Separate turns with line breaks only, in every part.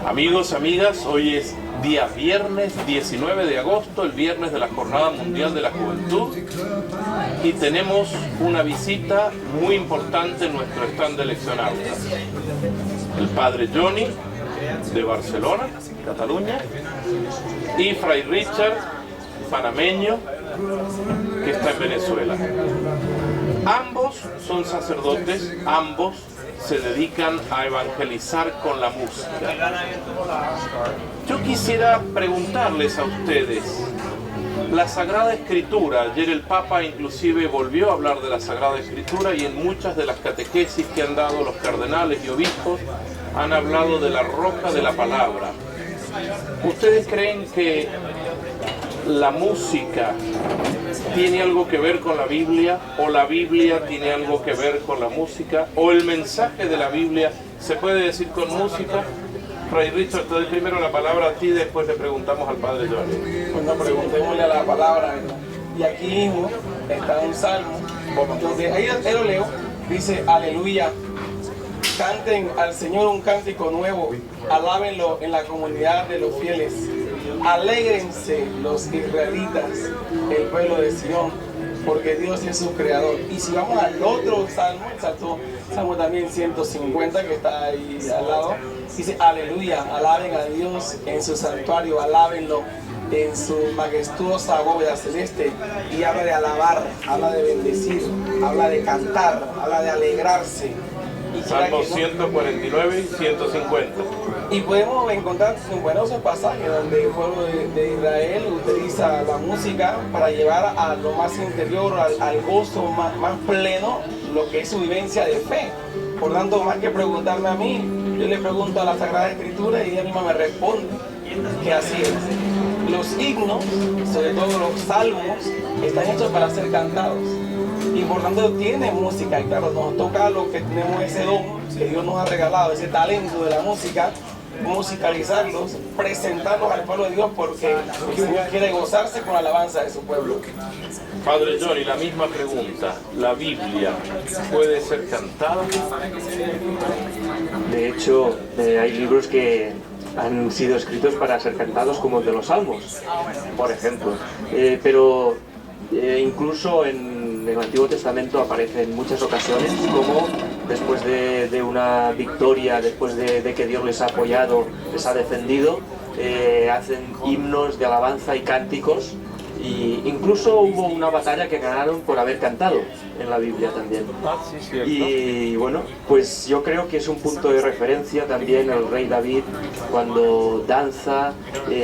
Amigos, amigas, hoy es día viernes 19 de agosto, el viernes de la Jornada Mundial de la Juventud, y tenemos una visita muy importante en nuestro stand de leccionautas. El padre Johnny, de Barcelona, Cataluña, y Fray Richard, panameño, que está en Venezuela. Ambos son sacerdotes, ambos se dedican a evangelizar con la música. Yo quisiera preguntarles a ustedes, la Sagrada Escritura, ayer el Papa inclusive volvió a hablar de la Sagrada Escritura y en muchas de las catequesis que han dado los cardenales y obispos han hablado de la roca de la palabra. ¿Ustedes creen que la música tiene algo que ver con la Biblia, o la Biblia tiene algo que ver con la música, o el mensaje de la Biblia se puede decir con música? Fray Richard, te doy primero la palabra a ti, después le preguntamos al padre Johnny.
Bueno, preguntémosle a la palabra, ¿verdad? Y aquí mismo está un salmo, donde ahí lo leo, dice: aleluya, canten al Señor un cántico nuevo, alábenlo en la comunidad de los fieles. Alégrense los israelitas, el pueblo de Sion, porque Dios es su creador. Y si vamos al otro salmo, el salmo también 150, que está ahí al lado, dice: aleluya, alaben a Dios en su santuario, alábenlo en su majestuosa bóveda celeste. Y habla de alabar, habla de bendecir, habla de cantar, habla de alegrarse.
Salmos 149 y 150.
Y podemos encontrar numerosos pasajes donde el pueblo de Israel utiliza la música para llevar a lo más interior, al gozo más pleno, lo que es su vivencia de fe. Por tanto, más que preguntarme a mí, yo le pregunto a la Sagrada Escritura y ella misma me responde que así es. Los himnos, sobre todo los salmos, están hechos para ser cantados. Y por tanto tiene música, y claro, nos toca a los que tenemos ese don que Dios nos ha regalado, ese talento de la música, musicalizarlos, presentarlos al pueblo de Dios, porque el Señor quiere gozarse con la alabanza de su pueblo.
Padre Johnny, la misma pregunta, ¿la Biblia puede ser cantada?
De hecho, hay libros que han sido escritos para ser cantados, como el de los Salmos, por ejemplo, pero incluso en el Antiguo Testamento aparece en muchas ocasiones como después de una victoria, después de que Dios les ha apoyado, les ha defendido, hacen himnos de alabanza y cánticos, y incluso hubo una batalla que ganaron por haber cantado en la Biblia también. Y bueno, pues yo creo que es un punto de referencia también el rey David, cuando danza,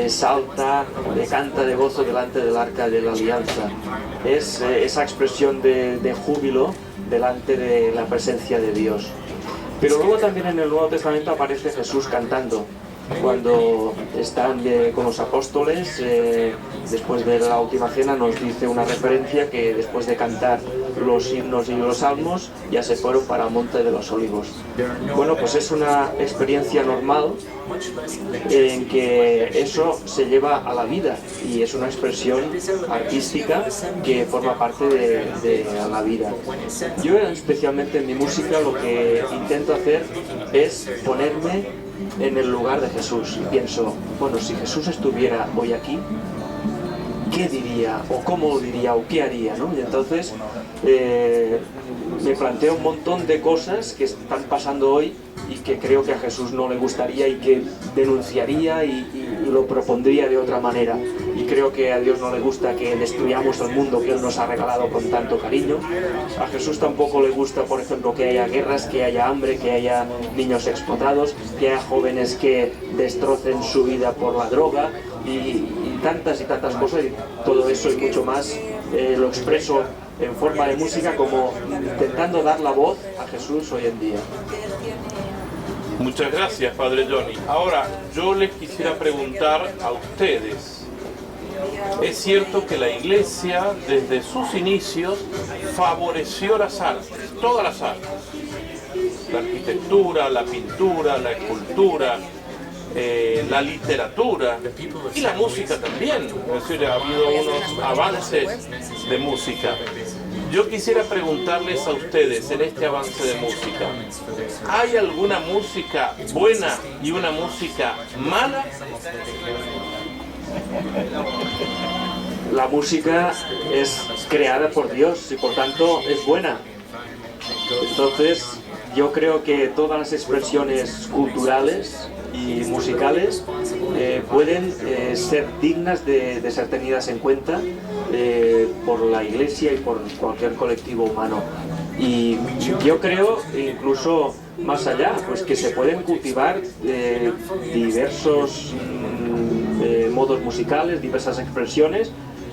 salta, canta de gozo delante del arca de la alianza. Es esa expresión de júbilo delante de la presencia de Dios. Pero luego también en el Nuevo Testamento aparece Jesús cantando. Cuando están con los apóstoles, después de la última cena, nos dice una referencia que después de cantar los himnos y los salmos ya se fueron para el Monte de los Olivos. Bueno, pues es una experiencia normal en que eso se lleva a la vida, y es una expresión artística que forma parte de la vida. Yo especialmente en mi música lo que intento hacer es ponerme en el lugar de Jesús, y pienso, bueno, si Jesús estuviera hoy aquí, ¿qué diría? ¿O cómo diría? ¿O qué haría? ¿No? Y entonces me planteo un montón de cosas que están pasando hoy y que creo que a Jesús no le gustaría, y que denunciaría y lo propondría de otra manera. Y creo que a Dios no le gusta que destruyamos el mundo que Él nos ha regalado con tanto cariño. A Jesús tampoco le gusta, por ejemplo, que haya guerras, que haya hambre, que haya niños explotados, que haya jóvenes que destrocen su vida por la droga, y tantas cosas, y todo eso y mucho más lo expreso en forma de música, como intentando dar la voz a Jesús hoy en día.
Muchas gracias, Padre Johnny. Ahora, yo les quisiera preguntar a ustedes. Es cierto que la Iglesia, desde sus inicios, favoreció las artes, todas las artes. La arquitectura, la pintura, la escultura, la literatura y la música también. Es decir, ha habido unos avances de música. Yo quisiera preguntarles a ustedes en este avance de música, ¿hay alguna música buena y una música mala?
La música es creada por Dios y por tanto es buena. Entonces yo creo que todas las expresiones culturales y musicales pueden ser dignas de ser tenidas en cuenta por la Iglesia y por cualquier colectivo humano. Y yo creo, incluso más allá, pues que se pueden cultivar diversos modos musicales, diversas expresiones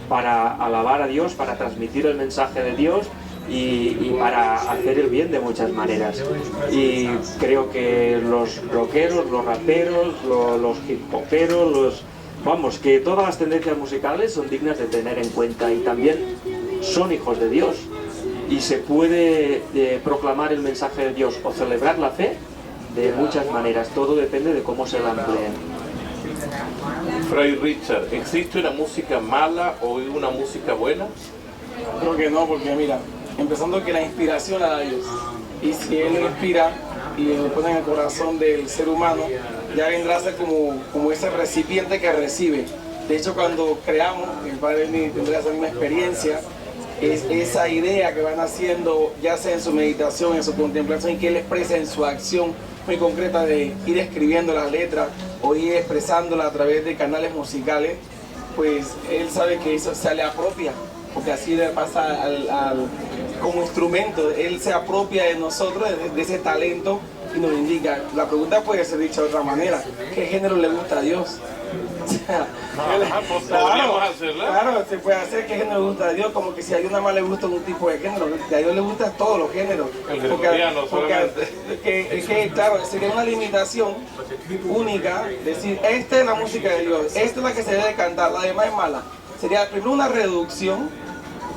para alabar a Dios, para transmitir el mensaje de Dios y para hacer el bien de muchas maneras. Y creo que los rockeros, los raperos, los hip hoperos, vamos, que todas las tendencias musicales son dignas de tener en cuenta y también son hijos de Dios. Y se puede proclamar el mensaje de Dios o celebrar la fe de muchas maneras, todo depende de cómo se la empleen.
Fray Richard, ¿existe una música mala o una música buena?
Creo que no, porque mira, empezando que la inspiración la da Dios. Y si Él lo inspira y lo pone en el corazón del ser humano, ya vendrá a ser como ese recipiente que recibe. De hecho, cuando creamos, el Padre tendrá esa misma experiencia, es esa idea que van haciendo, ya sea en su meditación, en su contemplación, y que Él expresa en su acción muy concreta de ir escribiendo las letras o ir expresándola a través de canales musicales, pues Él sabe que eso se le apropia, porque así le pasa como instrumento, Él se apropia de nosotros, de ese talento, y nos indica. La pregunta puede ser dicha de otra manera: ¿qué género le gusta a Dios?
Podríamos hacerla.
Claro, se puede hacer. ¿Qué género le gusta a Dios? Como que si a Dios nada más le gusta un tipo de género, a Dios le gustan todos los géneros.
El gregoriano solamente.
Es que, claro, sería una limitación única, decir, esta es la música de Dios, esta es la que se debe cantar, la demás es mala. Sería primero una reducción,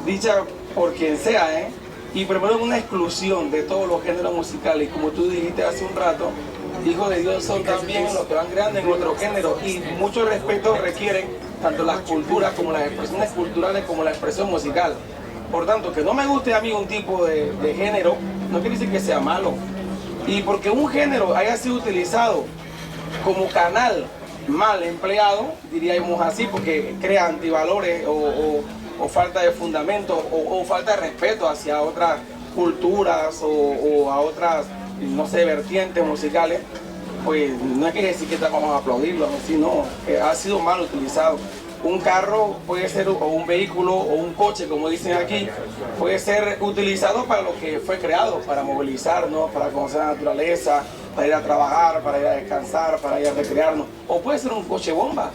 dicha por quien sea, y primero una exclusión de todos los géneros musicales. Y como tú dijiste hace un rato, hijos de Dios son también los que van creando en otro género, y mucho respeto requieren tanto las culturas como las expresiones culturales como la expresión musical. Por tanto, que no me guste a mí un tipo de género no quiere decir que sea malo, y porque un género haya sido utilizado como canal mal empleado, diríamos así, porque crea antivalores o falta de fundamento o falta de respeto hacia otras culturas o a otras, no sé, vertientes musicales, pues no hay que decir que vamos a aplaudirlo, sino que ha sido mal utilizado. Un carro puede ser, o un vehículo, o un coche, como dicen aquí, puede ser utilizado para lo que fue creado, para movilizarnos, para conocer la naturaleza, para ir a trabajar, para ir a descansar, para ir a recrearnos. O puede ser un coche bomba,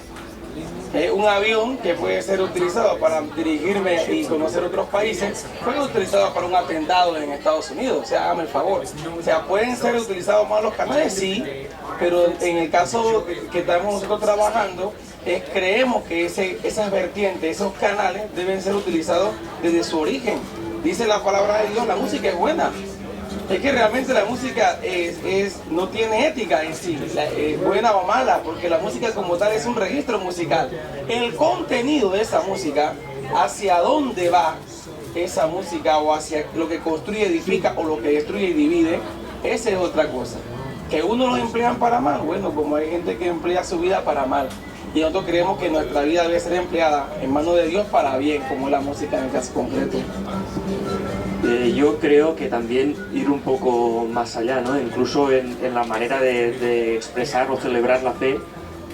un avión que puede ser utilizado para dirigirme y conocer otros países, fue utilizado para un atentado en Estados Unidos. O sea, hágame el favor. O sea, pueden ser utilizados más los canales, sí, pero en el caso que estamos nosotros trabajando, creemos que esas vertientes, esos canales deben ser utilizados desde su origen. Dice la palabra de Dios, la música es buena. Es que realmente la música no tiene ética en sí, buena o mala, porque la música como tal es un registro musical. El contenido de esa música, hacia dónde va esa música, o hacia lo que construye, edifica, o lo que destruye y divide, esa es otra cosa. Que uno lo emplean para mal, bueno, como hay gente que emplea su vida para mal. Y nosotros creemos que nuestra vida debe ser empleada en manos de Dios para bien, como la música en el caso concreto.
Yo creo que también ir un poco más allá, ¿no? Incluso en la manera de expresar o celebrar la fe,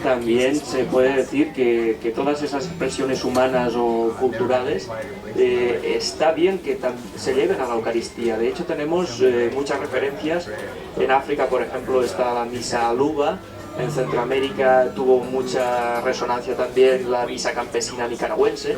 también se puede decir que todas esas expresiones humanas o culturales está bien que se lleven a la Eucaristía. De hecho, tenemos muchas referencias. En África, por ejemplo, está la misa luba. En Centroamérica tuvo mucha resonancia también la misa campesina nicaragüense,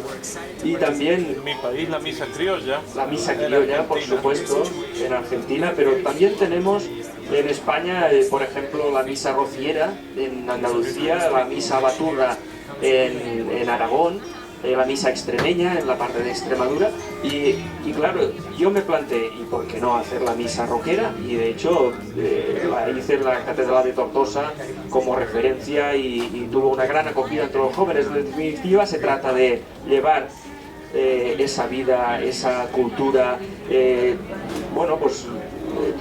y también
en mi país la misa criolla.
La misa criolla, por supuesto, en Argentina, pero también tenemos en España, por ejemplo, la misa rociera en Andalucía, la misa baturra en Aragón, la misa extremeña en la parte de Extremadura, y claro, yo me planteé, ¿y por qué no hacer la misa rockera? Y de hecho la hice en la Catedral de Tortosa como referencia y tuvo una gran acogida entre los jóvenes. En definitiva, se trata de llevar esa vida, esa cultura, bueno, pues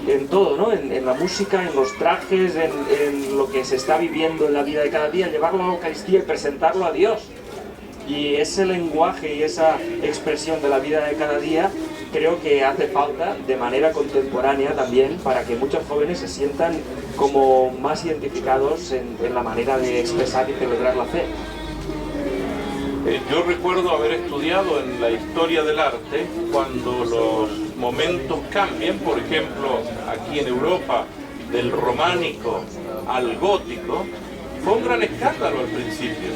en todo, ¿no? En la música, en los trajes, en lo que se está viviendo en la vida de cada día, llevarlo a la Eucaristía y presentarlo a Dios. Y ese lenguaje y esa expresión de la vida de cada día creo que hace falta de manera contemporánea también, para que muchos jóvenes se sientan como más identificados en la manera de expresar y celebrar la fe.
Yo recuerdo haber estudiado en la historia del arte cuando los momentos cambian, por ejemplo, aquí en Europa, del románico al gótico, fue un gran escándalo al principio.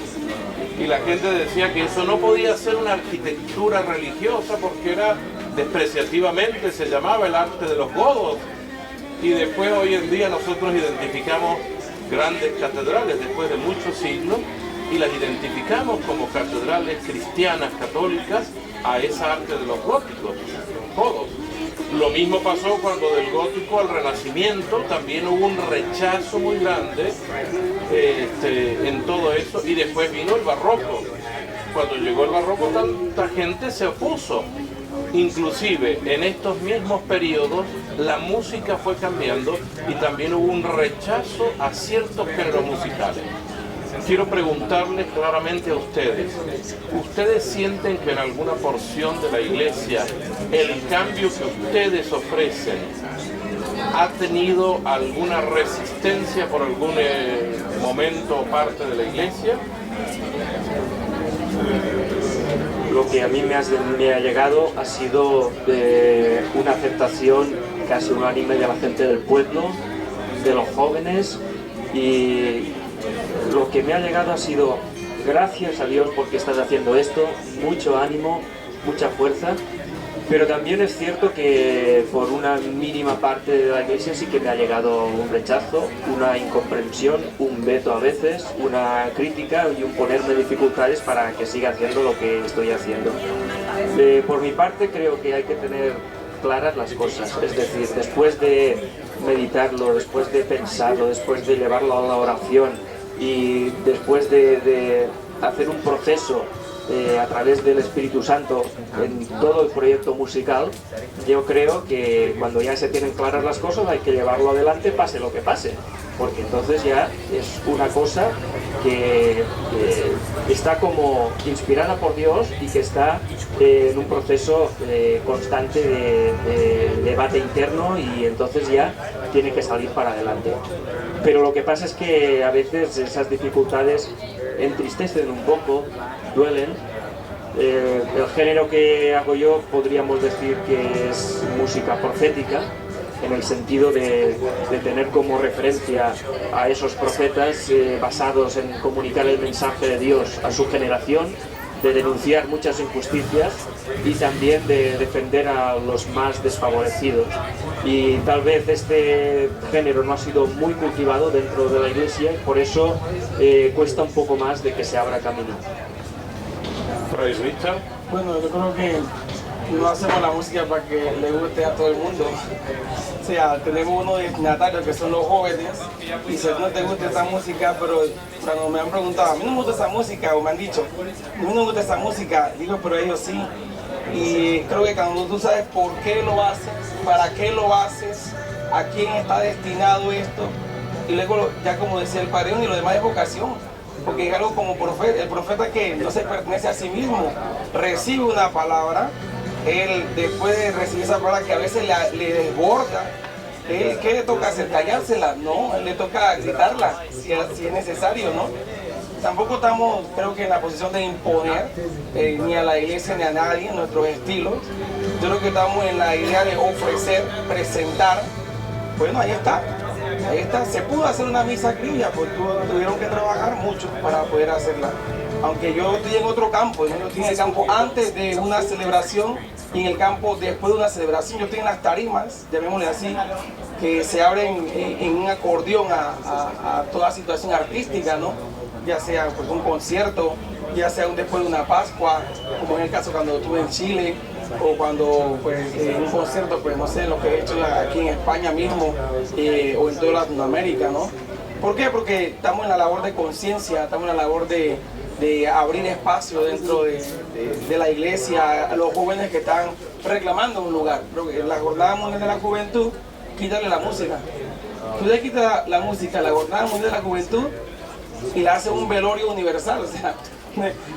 Y la gente decía que eso no podía ser una arquitectura religiosa porque era despreciativamente, se llamaba el arte de los godos. Y después, hoy en día, nosotros identificamos grandes catedrales después de muchos siglos y las identificamos como catedrales cristianas, católicas, a esa arte de los góticos, godos. Lo mismo pasó cuando del gótico al renacimiento también hubo un rechazo muy grande en todo eso, y después vino el barroco. Cuando llegó el barroco, tanta gente se opuso. Inclusive en estos mismos periodos la música fue cambiando y también hubo un rechazo a ciertos géneros musicales. Quiero preguntarles claramente a ustedes, ¿ustedes sienten que en alguna porción de la iglesia el cambio que ustedes ofrecen ha tenido alguna resistencia por algún momento o parte de la iglesia?
Lo que a mí me ha llegado ha sido una aceptación casi unánime de la gente del pueblo, de los jóvenes, y lo que me ha llegado ha sido: gracias a Dios porque estás haciendo esto, mucho ánimo, mucha fuerza. Pero también es cierto que por una mínima parte de la iglesia sí que me ha llegado un rechazo, una incomprensión, un veto a veces, una crítica y un ponerme dificultades para que siga haciendo lo que estoy haciendo. Por mi parte creo que hay que tener claras las cosas, es decir, después de meditarlo, después de pensarlo, después de llevarlo a la oración y después de hacer un proceso a través del Espíritu Santo en todo el proyecto musical, yo creo que cuando ya se tienen claras las cosas hay que llevarlo adelante pase lo que pase, porque entonces ya es una cosa que está como inspirada por Dios y que está en un proceso constante de debate interno, y entonces ya tiene que salir para adelante. Pero lo que pasa es que a veces esas dificultades entristecen un poco, duelen. El género que hago yo podríamos decir que es música profética, en el sentido de tener como referencia a esos profetas basados en comunicar el mensaje de Dios a su generación, de denunciar muchas injusticias y también de defender a los más desfavorecidos. Y tal vez este género no ha sido muy cultivado dentro de la iglesia y por eso cuesta un poco más de que se abra camino.
Fray Richard.
Bueno, yo creo que no hacemos la música para que le guste a todo el mundo. O sea, tenemos unos destinatarios que son los jóvenes, y si no te gusta esa música, pero cuando me han preguntado, a mí no me gusta esa música, o me han dicho, a mí no me gusta esa música, digo, pero ellos sí. Y creo que cuando tú sabes por qué lo haces, para qué lo haces, a quién está destinado esto, y luego, ya como decía el padre, y lo demás es vocación. Porque es algo como profeta, el profeta que no se pertenece a sí mismo, recibe una palabra, él después de recibir esa palabra que a veces le desborda, ¿qué le toca hacer? ¿Callársela? No, él le toca gritarla si es necesario, ¿no? Tampoco estamos, creo que en la posición de imponer ni a la iglesia ni a nadie nuestros estilos. Yo creo que estamos en la idea de ofrecer, presentar. Bueno, ahí está. Ahí está, se pudo hacer una misa criolla, pues tuvieron que trabajar mucho para poder hacerla. Aunque yo estoy en otro campo, ¿no? Yo estoy en el campo antes de una celebración y en el campo después de una celebración. Yo estoy en las tarimas, llamémosle así, que se abren en un acordeón a toda situación artística, ¿no? Ya sea pues, un concierto, ya sea después de una Pascua, como en el caso cuando estuve en Chile, o cuando pues en un concierto, pues no sé, lo que he hecho aquí en España mismo o en toda Latinoamérica, ¿no? ¿Por qué? Porque estamos en la labor de conciencia, estamos en la labor de de abrir espacio dentro de la iglesia a los jóvenes que están reclamando un lugar. Porque la Jornada Mundial de la Juventud, quítale la música. Tú le quitas la música a la Jornada Mundial de la Juventud y le hace un velorio universal, o sea,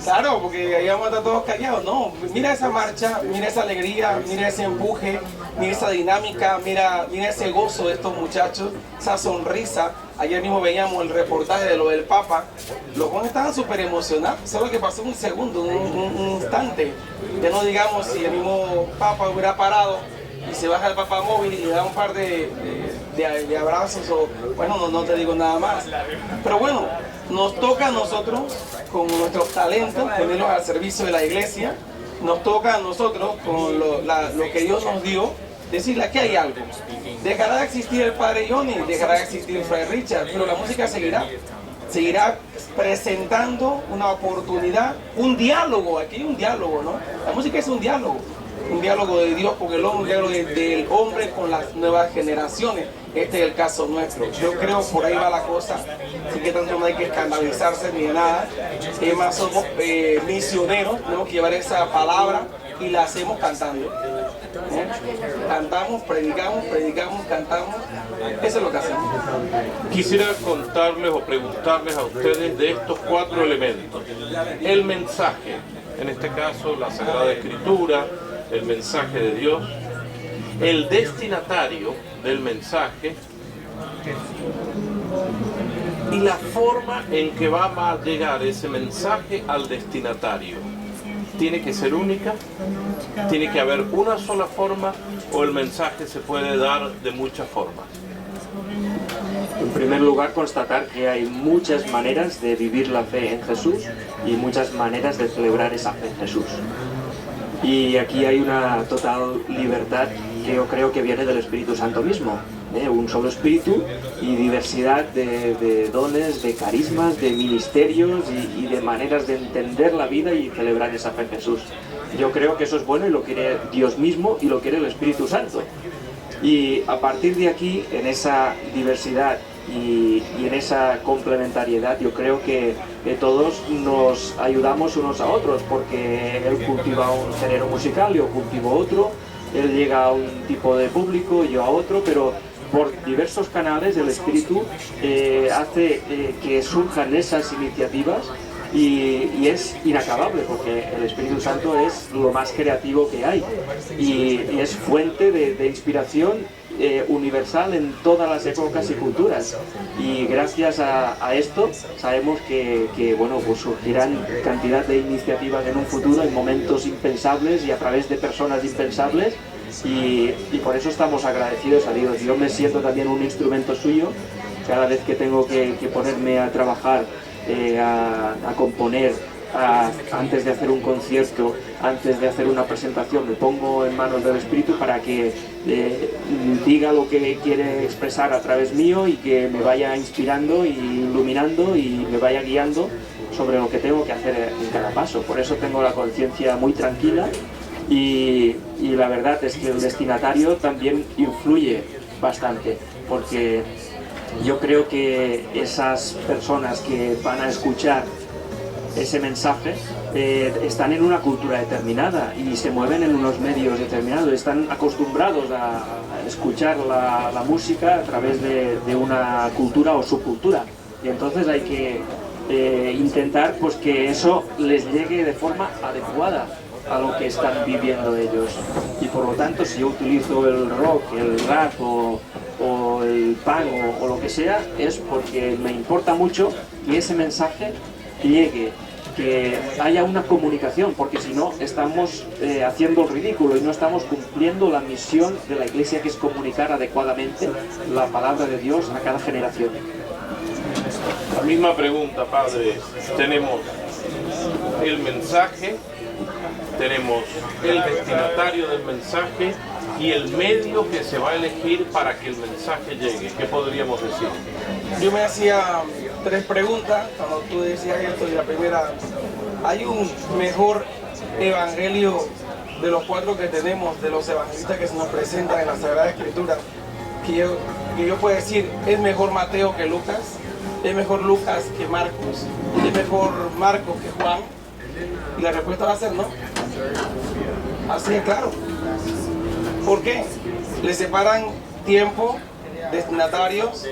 claro, porque ahí vamos a estar todos callados. No, mira esa marcha, mira esa alegría, mira ese empuje, mira esa dinámica, mira ese gozo de estos muchachos, esa sonrisa. Ayer mismo veíamos el reportaje de lo del Papa. Los jóvenes estaban súper emocionados, solo que pasó un segundo, un instante. Ya no digamos si el mismo Papa hubiera parado y se baja el Papa móvil y le da un par de abrazos, o bueno, no te digo nada más. Pero bueno, nos toca a nosotros, con nuestros talentos, ponerlos al servicio de la iglesia. Nos toca a nosotros, con lo que Dios nos dio, decirle: aquí hay algo. Dejará de existir el Padre Johnny, dejará de existir el Fray Richard, pero la música seguirá presentando una oportunidad, un diálogo. Aquí hay un diálogo, ¿no? La música es un diálogo de Dios con el hombre, un diálogo del hombre con las nuevas generaciones. Este es el caso nuestro. Yo creo por ahí va la cosa, así que tanto no hay que escandalizarse ni de nada. Más somos misioneros, tenemos que llevar esa palabra y la hacemos cantando. Cantamos, predicamos, cantamos. Eso es lo que hacemos.
Quisiera contarles o preguntarles a ustedes de estos 4 elementos. El mensaje, en este caso la Sagrada Escritura, el mensaje de Dios, el destinatario del mensaje y la forma en que va a llegar ese mensaje al destinatario. Tiene que ser única, tiene que haber una sola forma, o el mensaje se puede dar de muchas formas.
En primer lugar, constatar que hay muchas maneras de vivir la fe en Jesús y muchas maneras de celebrar esa fe en Jesús. Y aquí hay una total libertad que yo creo que viene del Espíritu Santo mismo. Un solo espíritu y diversidad de dones, de carismas, de ministerios y de maneras de entender la vida y celebrar esa fe en Jesús. Yo creo que eso es bueno y lo quiere Dios mismo y lo quiere el Espíritu Santo. Y a partir de aquí, en esa diversidad y en esa complementariedad, yo creo que todos nos ayudamos unos a otros, porque él cultiva un género musical, yo cultivo otro, él llega a un tipo de público, yo a otro, pero por diversos canales el Espíritu hace que surjan esas iniciativas y es inacabable, porque el Espíritu Santo es lo más creativo que hay y es fuente de inspiración universal en todas las épocas y culturas, y gracias a esto sabemos que bueno, pues surgirán cantidad de iniciativas en un futuro, en momentos impensables y a través de personas impensables, y por eso estamos agradecidos a Dios. Yo me siento también un instrumento suyo cada vez que tengo que ponerme a trabajar, a componer, antes de hacer un concierto, antes de hacer una presentación, me pongo en manos del Espíritu para que diga lo que quiere expresar a través mío y que me vaya inspirando y iluminando y me vaya guiando sobre lo que tengo que hacer en cada paso. Por eso tengo la conciencia muy tranquila y la verdad es que el destinatario también influye bastante, porque yo creo que esas personas que van a escuchar ese mensaje están en una cultura determinada y se mueven en unos medios determinados, están acostumbrados a escuchar la música a través de una cultura o subcultura, y entonces hay que intentar pues que eso les llegue de forma adecuada a lo que están viviendo ellos, y por lo tanto si yo utilizo el rock, el rap o el punk o lo que sea, es porque me importa mucho que ese mensaje llegue, que haya una comunicación, porque si no estamos haciendo el ridículo y no estamos cumpliendo la misión de la Iglesia, que es comunicar adecuadamente la palabra de Dios a cada generación.
La misma pregunta, Padre. Tenemos el mensaje, tenemos el destinatario del mensaje y el medio que se va a elegir para que el mensaje llegue. ¿Qué podríamos decir?
Yo me hacía 3 preguntas cuando tú decías esto, y la primera: ¿hay un mejor evangelio de los 4 que tenemos, de los evangelistas que se nos presentan en la Sagrada Escritura, que yo puedo decir es mejor Mateo que Lucas? ¿Es mejor Lucas que Marcos? ¿Es mejor Marcos que Juan? Y la respuesta va a ser no. Así es claro. ¿Por qué? Le separan tiempo, destinatarios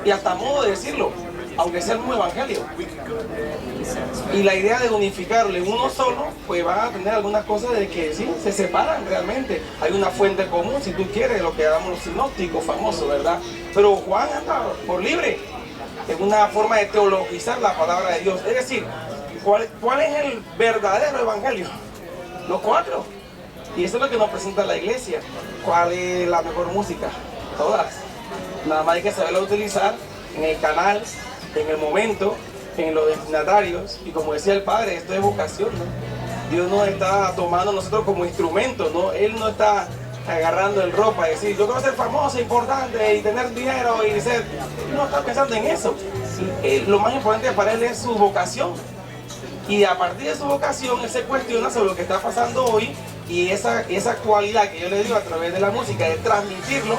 y hasta modo de decirlo, aunque sea el mismo evangelio. Y la idea de unificarlo en uno solo, pues van a tener algunas cosas de que sí, se separan realmente. Hay una fuente común, si tú quieres, lo que llamamos los sinópticos famosos, ¿verdad? Pero Juan anda por libre. Es una forma de teologizar la palabra de Dios. Es decir, ¿cuál es el verdadero evangelio? Los 4. Y eso es lo que nos presenta la iglesia. ¿Cuál es la mejor música? Todas. Nada más hay que saberlo utilizar en el canal, en el momento, en los destinatarios. Y como decía el Padre, esto es vocación, ¿no? Dios nos está tomando a nosotros como instrumentos, ¿no? Él no está agarrando el ropa y decir, yo quiero ser famoso, importante y tener dinero y ser... Él no está pensando en eso. Lo más importante para él es su vocación. Y a partir de su vocación, él se cuestiona sobre lo que está pasando hoy y esa cualidad que yo le digo a través de la música, de transmitirlo,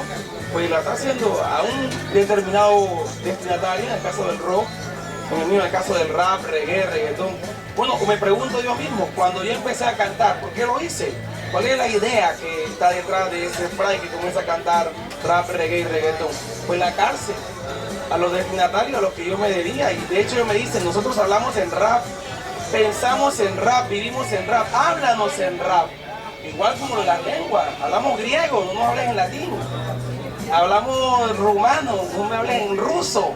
pues la está haciendo a un determinado destinatario, en el caso del rock, en el caso del rap, reggae, reggaetón. Bueno, me pregunto yo mismo, cuando yo empecé a cantar, ¿por qué lo hice? ¿Cuál es la idea que está detrás de ese fray que comienza a cantar rap, reggae y reggaetón? Pues la cárcel, a los destinatarios a los que yo me debía. Y de hecho ellos me dicen, nosotros hablamos en rap, pensamos en rap, vivimos en rap, háblanos en rap. Igual como en las lenguas, hablamos griego, no nos hables en latín. Hablamos rumano, no me hables en ruso.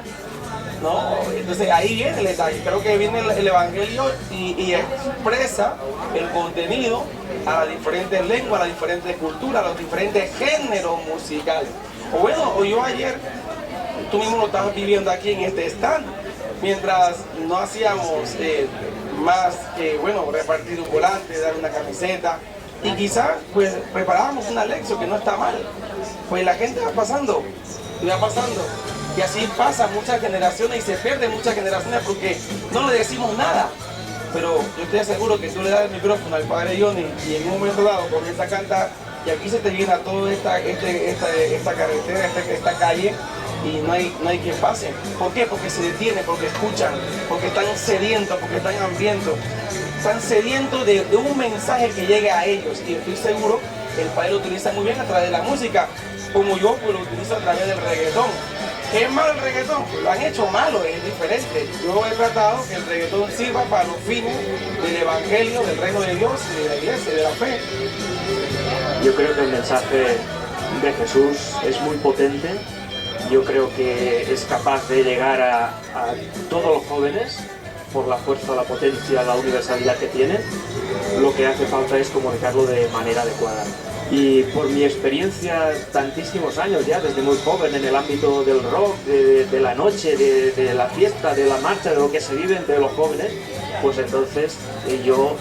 ¿No? Entonces ahí viene el detalle. Creo que viene el evangelio y expresa el contenido a las diferentes lenguas, a las diferentes culturas, a los diferentes géneros musicales. O bueno, o yo ayer, tú mismo lo estabas viviendo aquí en este stand, mientras no hacíamos más que, bueno, repartir un volante, dar una camiseta, y quizás pues preparábamos una lección que no está mal. Pues la gente va pasando, y va pasando. Y así pasa muchas generaciones y se pierden muchas generaciones porque no le decimos nada. Pero yo estoy seguro que tú le das el micrófono al padre Johnny y en un momento dado comienza a cantar y aquí se te llena toda esta carretera, esta calle y no hay quien pase. ¿Por qué? Porque se detienen, porque escuchan, porque están sedientos, porque están hambrientos. Están sedientos de un mensaje que llegue a ellos y estoy seguro que el padre lo utiliza muy bien a través de la música, como yo pues lo utilizo a través del reggaetón. ¿Es malo el reggaetón? Lo han hecho malo, es diferente. Yo he tratado que el reggaetón sirva para los fines del evangelio, del reino de Dios, de la iglesia, de la fe.
Yo creo que el mensaje de Jesús es muy potente. Yo creo que es capaz de llegar a todos los jóvenes por la fuerza, la potencia, la universalidad que tiene. Lo que hace falta es comunicarlo de manera adecuada. Y por mi experiencia, tantísimos años ya, desde muy joven en el ámbito del rock, de la noche, de la fiesta, de la marcha, de lo que se vive entre los jóvenes, pues entonces yo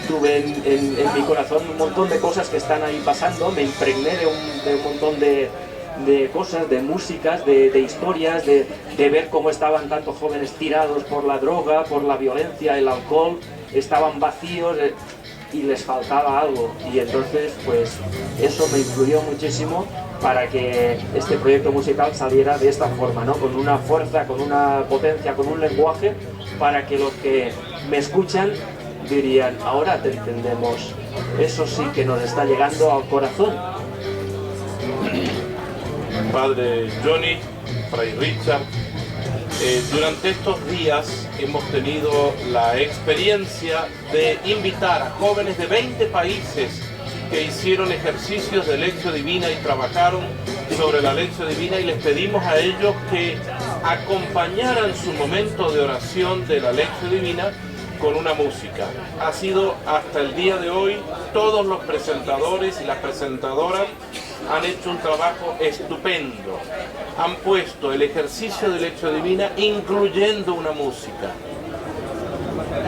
tuve en mi corazón un montón de cosas que están ahí pasando, me impregné de un montón de cosas, de músicas, de historias, de ver cómo estaban tantos jóvenes tirados por la droga, por la violencia, el alcohol, estaban vacíos y les faltaba algo, y entonces pues eso me influyó muchísimo para que este proyecto musical saliera de esta forma, ¿no? Con una fuerza, con una potencia, con un lenguaje, para que los que me escuchan dirían, ahora te entendemos, eso sí que nos está llegando al corazón.
Padre Johnny, Fray Richard, durante estos días hemos tenido la experiencia de invitar a jóvenes de 20 países que hicieron ejercicios de lección divina y trabajaron sobre la lección divina, y les pedimos a ellos que acompañaran su momento de oración de la lección divina con una música. Ha sido hasta el día de hoy, todos los presentadores y las presentadoras han hecho un trabajo estupendo. Han puesto el ejercicio de lección divina incluyendo una música.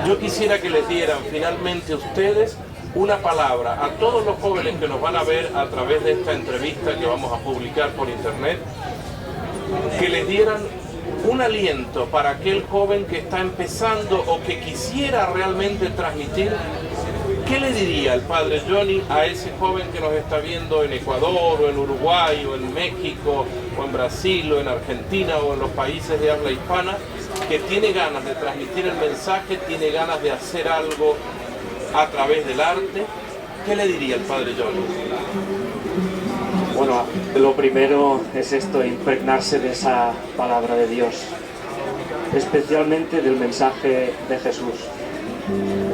Yo quisiera que les dieran finalmente ustedes una palabra a todos los jóvenes que nos van a ver a través de esta entrevista que vamos a publicar por internet, que les dieran un aliento para aquel joven que está empezando o que quisiera realmente transmitir. ¿Qué le diría el padre Johnny a ese joven que nos está viendo en Ecuador, o en Uruguay, o en México, o en Brasil, o en Argentina, o en los países de habla hispana, que tiene ganas de transmitir el mensaje, tiene ganas de hacer algo a través del arte? ¿Qué le diría el padre Johnny?
Bueno, lo primero es esto, impregnarse de esa palabra de Dios, especialmente del mensaje de Jesús.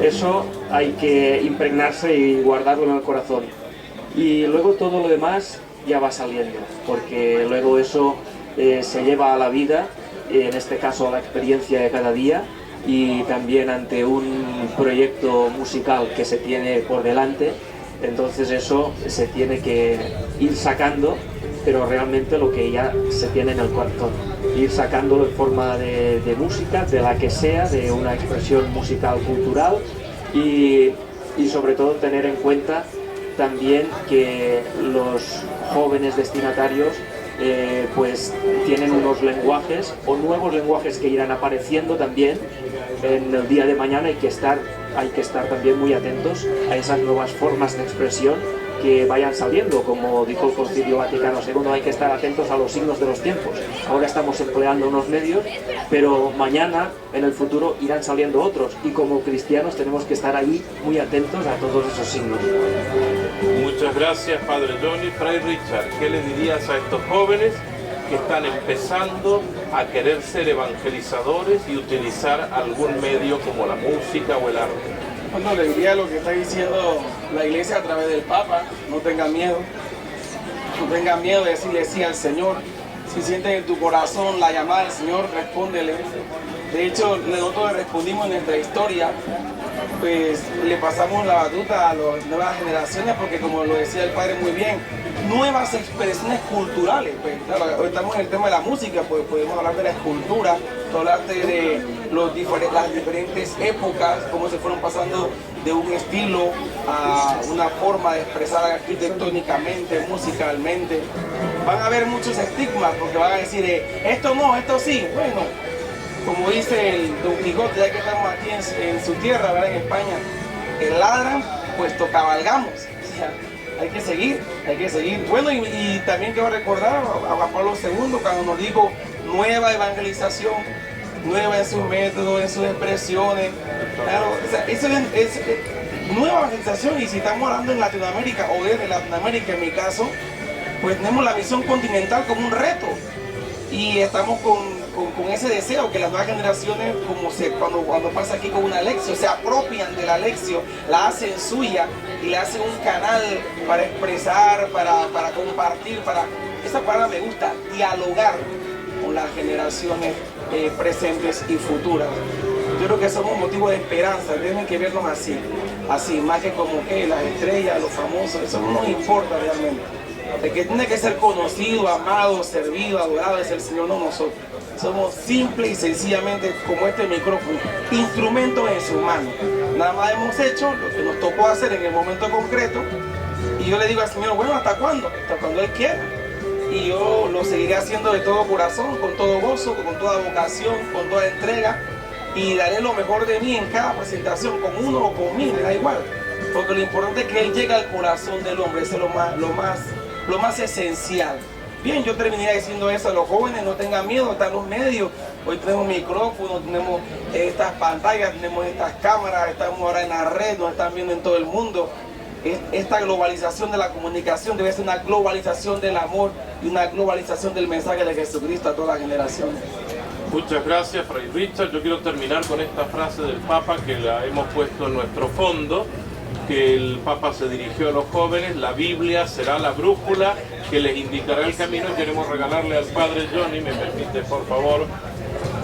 Eso hay que impregnarse y guardarlo en el corazón. Y luego todo lo demás ya va saliendo, porque luego eso se lleva a la vida, en este caso a la experiencia de cada día, y también ante un proyecto musical que se tiene por delante. Entonces eso se tiene que ir sacando, pero realmente lo que ya se tiene en el corazón. Ir sacándolo en forma de música, de la que sea, de una expresión musical cultural y sobre todo tener en cuenta también que los jóvenes destinatarios pues tienen unos lenguajes o nuevos lenguajes que irán apareciendo también en el día de mañana. Hay que estar también muy atentos a esas nuevas formas de expresión que vayan saliendo, como dijo el Concilio Vaticano II, hay que estar atentos a los signos de los tiempos. Ahora estamos empleando unos medios, pero mañana, en el futuro, irán saliendo otros, y como cristianos tenemos que estar ahí muy atentos a todos esos signos.
Muchas gracias, padre Johnny. Fray Richard, ¿qué le dirías a estos jóvenes que están empezando a querer ser evangelizadores y utilizar algún medio como la música o el arte?
Bueno, le diría lo que está diciendo la iglesia a través del Papa: no tengan miedo. No tengan miedo de decirle sí al Señor. Si sientes en tu corazón la llamada del Señor, respóndele. De hecho, nosotros le respondimos en nuestra historia, pues le pasamos la batuta a las nuevas generaciones, porque como lo decía el padre muy bien, nuevas expresiones culturales. Pues, claro, hoy estamos en el tema de la música, pues podemos hablar de la escultura, hablar de las diferentes épocas, cómo se fueron pasando de un estilo a una forma de expresar arquitectónicamente, musicalmente. Van a haber muchos estigmas, porque van a decir, esto no, esto sí. Bueno, como dice el Don Quijote, ya que estamos aquí en su tierra, ¿verdad? En España, el ladran, puesto cabalgamos. O sea, hay que seguir. Bueno, y también quiero recordar a Juan Pablo II cuando nos dijo nueva evangelización, nueva en sus métodos, en sus expresiones. Claro, o sea, eso es nueva evangelización. Y si estamos hablando en Latinoamérica o desde Latinoamérica, en mi caso, pues tenemos la visión continental como un reto. Y estamos con ese deseo que las nuevas generaciones, cuando pasa aquí con una lección, se apropian de la lección, la hacen suya y la hacen un canal para expresar, para compartir, esa palabra me gusta, dialogar con las generaciones presentes y futuras. Yo creo que somos un motivo de esperanza, tienen que vernos así, más que como que las estrellas, los famosos, eso no nos importa realmente. El que tiene que ser conocido, amado, servido, adorado es el Señor, no nosotros. Somos simple y sencillamente como este micrófono, instrumentos en su mano. Nada más hemos hecho lo que nos tocó hacer en el momento concreto. Y yo le digo al Señor, bueno, ¿hasta cuándo? Hasta cuando Él quiera. Y yo lo seguiré haciendo de todo corazón, con todo gozo, con toda vocación, con toda entrega. Y daré lo mejor de mí en cada presentación, con uno o con mil, me da igual. Porque lo importante es que Él llegue al corazón del hombre, eso es lo más esencial. Bien, yo terminé diciendo eso a los jóvenes: no tengan miedo, están los medios. Hoy tenemos micrófonos, tenemos estas pantallas, tenemos estas cámaras, estamos ahora en la red, nos están viendo en todo el mundo. Esta globalización de la comunicación debe ser una globalización del amor y una globalización del mensaje de Jesucristo a todas las generaciones.
Muchas gracias, Fray Richard. Yo quiero terminar con esta frase del Papa que la hemos puesto en nuestro fondo, que el Papa se dirigió a los jóvenes: la Biblia será la brújula que les indicará el camino. Y queremos regalarle al padre Johnny, me permite por favor,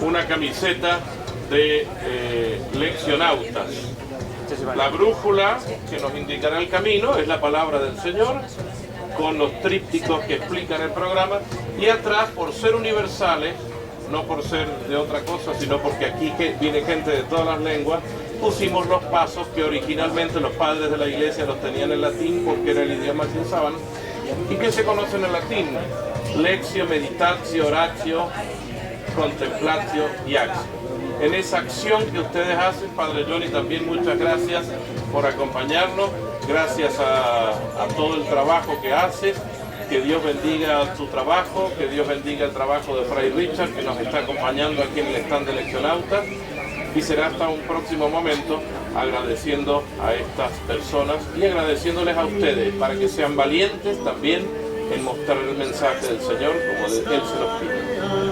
una camiseta de leccionautas. La brújula que nos indicará el camino es la palabra del Señor, con los trípticos que explican el programa, y atrás, por ser universales, no por ser de otra cosa, sino porque aquí viene gente de todas las lenguas, pusimos los pasos que originalmente los padres de la iglesia los tenían en latín, porque era el idioma que usaban, y que se conocen en latín: lectio, meditatio, oratio, contemplatio y actio. En esa acción que ustedes hacen, padre Johnny, también muchas gracias por acompañarnos, gracias a todo el trabajo que haces. Que Dios bendiga tu trabajo, que Dios bendiga el trabajo de Fray Richard, que nos está acompañando aquí en el stand de Leccionautas. Y será hasta un próximo momento, agradeciendo a estas personas y agradeciéndoles a ustedes para que sean valientes también en mostrar el mensaje del Señor como Él se los pide.